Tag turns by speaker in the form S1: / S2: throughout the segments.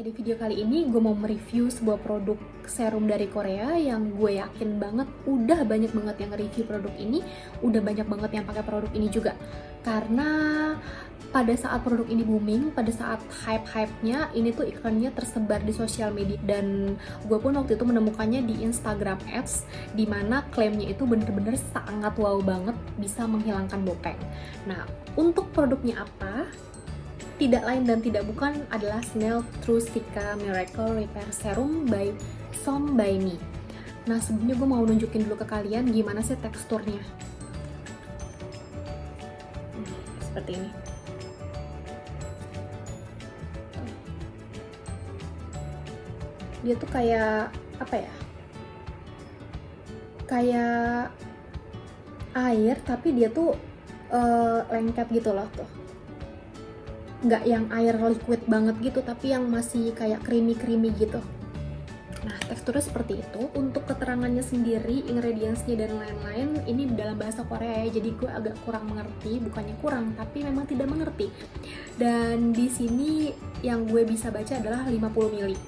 S1: di video kali ini gue mau mereview sebuah produk serum dari Korea yang gue yakin banget udah banyak banget yang review produk ini, udah banyak banget yang pakai produk ini juga. Karena pada saat produk ini booming, pada saat hype-hypenya, ini tuh iklannya tersebar di sosial media. Dan gue pun waktu itu menemukannya di Instagram Ads, dimana klaimnya itu bener-bener sangat wow banget bisa menghilangkan bopeng. Nah, untuk produknya apa? Tidak lain dan tidak bukan adalah Snail Trusika Miracle Repair Serum by Som by Me. Nah, sebelumnya gue mau nunjukin dulu ke kalian gimana sih teksturnya. Seperti ini. Dia tuh kayak apa ya? Kayak air, tapi dia tuh lengket gitu loh tuh. Nggak yang air liquid banget gitu, tapi yang masih kayak creamy gitu. Nah, teksturnya seperti itu. Untuk keterangannya sendiri, ingredients-nya dan lain-lain, ini dalam bahasa Korea ya, jadi gue agak kurang mengerti. Bukannya kurang, tapi memang tidak mengerti. Dan di sini yang gue bisa baca adalah 50 ml.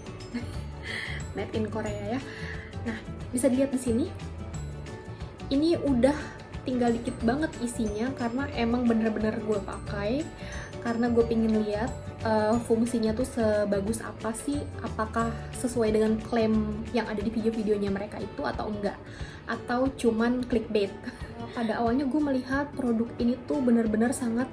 S1: Made in Korea ya. Nah, bisa dilihat di sini. Ini udah tinggal dikit banget isinya, karena emang bener-bener gue pakai karena gue pengen lihat fungsinya tuh sebagus apa sih, apakah sesuai dengan klaim yang ada di video-videonya mereka itu atau enggak, atau cuman clickbait. Pada awalnya gue melihat produk ini tuh bener-bener sangat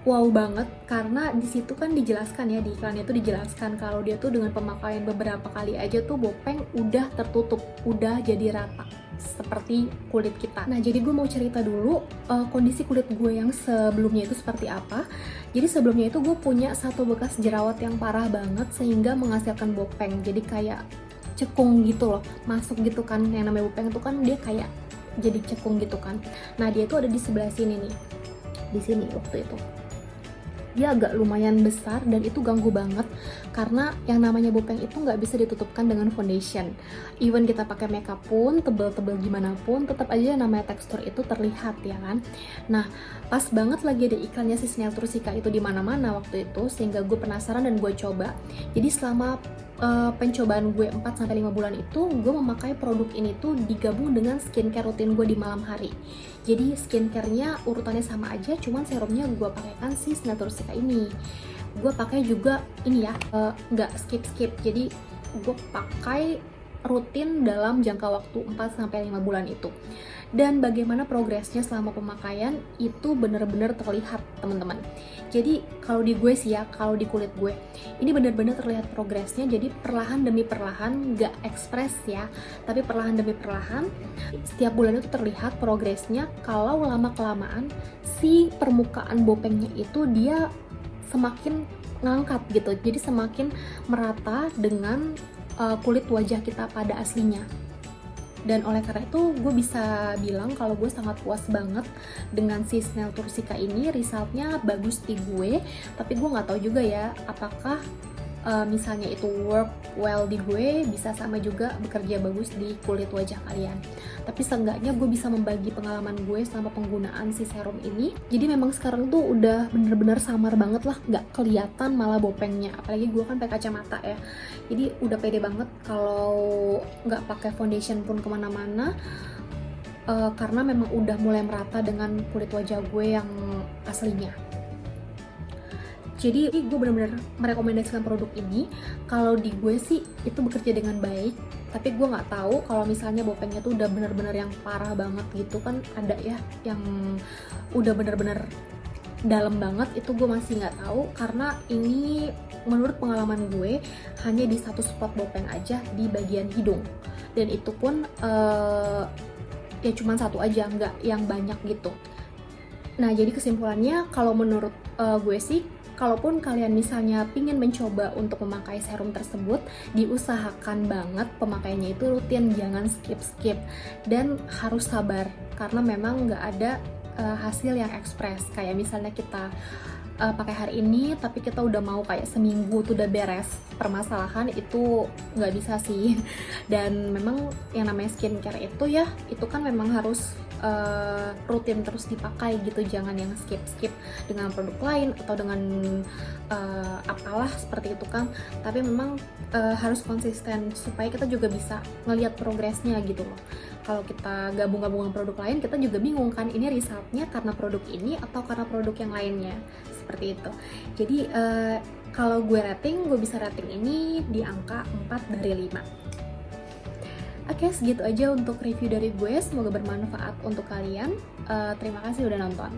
S1: wow banget, karena di situ kan dijelaskan ya, di iklannya tuh dijelaskan kalau dia tuh dengan pemakaian beberapa kali aja tuh bopeng udah tertutup, udah jadi rata seperti kulit kita. Nah, jadi gue mau cerita dulu kondisi kulit gue yang sebelumnya itu seperti apa. Jadi sebelumnya itu gue punya satu bekas jerawat yang parah banget sehingga menghasilkan bopeng. Jadi kayak cekung gitu loh, masuk gitu kan. Yang namanya bopeng itu kan dia kayak jadi cekung gitu kan. Nah, dia itu ada di sebelah sini nih, di sini waktu itu. Dia agak lumayan besar dan itu ganggu banget karena yang namanya bopeng itu nggak bisa ditutupkan dengan foundation. Even kita pakai makeup pun, tebel-tebel gimana pun, tetap aja namanya tekstur itu terlihat ya kan. Nah, pas banget lagi ada iklannya si Snail Trusika itu di mana-mana waktu itu, sehingga gue penasaran dan gue coba. Jadi selama pencobaan gue 4-5 bulan itu, gue memakai produk ini tuh digabung dengan skincare rutin gue di malam hari. Jadi skincare-nya urutannya sama aja, cuman serumnya gue pakaikan si Snail Trusika ini. Gue pakai juga ini ya, nggak skip-skip. Jadi gue pakai rutin dalam jangka waktu 4-5 bulan itu. Dan bagaimana progresnya selama pemakaian itu bener-bener terlihat teman-teman. Jadi kalau di gue sih ya, kalau di kulit gue ini bener-bener terlihat progresnya. Jadi perlahan demi perlahan, nggak ekspres ya, tapi perlahan demi perlahan setiap bulan itu terlihat progresnya. Kalau lama-kelamaan si permukaan bopengnya itu dia semakin ngangkat gitu, jadi semakin merata dengan kulit wajah kita pada aslinya. Dan oleh karena itu gue bisa bilang kalau gue sangat puas banget dengan si Snail Trusika ini. Resultnya bagus di gue, tapi gue nggak tahu juga ya apakah misalnya itu work well di gue bisa sama juga bekerja bagus di kulit wajah kalian. Tapi seenggaknya gue bisa membagi pengalaman gue selama penggunaan si serum ini. Jadi memang sekarang tuh udah bener-bener samar banget lah, nggak kelihatan malah bopengnya. Apalagi gue kan pakai kacamata ya, jadi udah pede banget kalau nggak pakai foundation pun kemana-mana, karena memang udah mulai merata dengan kulit wajah gue yang aslinya. Jadi gue benar-benar merekomendasikan produk ini. Kalau di gue sih itu bekerja dengan baik, tapi gue nggak tahu kalau misalnya bopengnya tuh udah benar-benar yang parah banget gitu kan, ada ya yang udah benar-benar dalam banget, itu gue masih nggak tahu. Karena ini menurut pengalaman gue hanya di satu spot bopeng aja di bagian hidung, dan itu pun ya cuma satu aja, nggak yang banyak gitu. Nah, jadi kesimpulannya kalau menurut gue sih, kalaupun kalian misalnya pingin mencoba untuk memakai serum tersebut, diusahakan banget pemakaiannya itu rutin, jangan skip-skip, dan harus sabar karena memang nggak ada hasil yang ekspres. Kayak misalnya kita pakai hari ini tapi kita udah mau kayak seminggu tuh udah beres permasalahan, itu nggak bisa sih. Dan memang yang namanya skincare itu ya, itu kan memang harus rutin terus dipakai gitu, jangan yang skip dengan produk lain atau dengan apalah seperti itu kan, tapi memang harus konsisten supaya kita juga bisa ngelihat progresnya gitu loh. Kalau kita gabung-gabung dengan produk lain, kita juga bingung kan, ini resultnya karena produk ini atau karena produk yang lainnya, seperti itu. Jadi kalau gue bisa rating ini di angka 4 dari 5. Oke, segitu aja untuk review dari gue, semoga bermanfaat untuk kalian. Terima kasih udah nonton.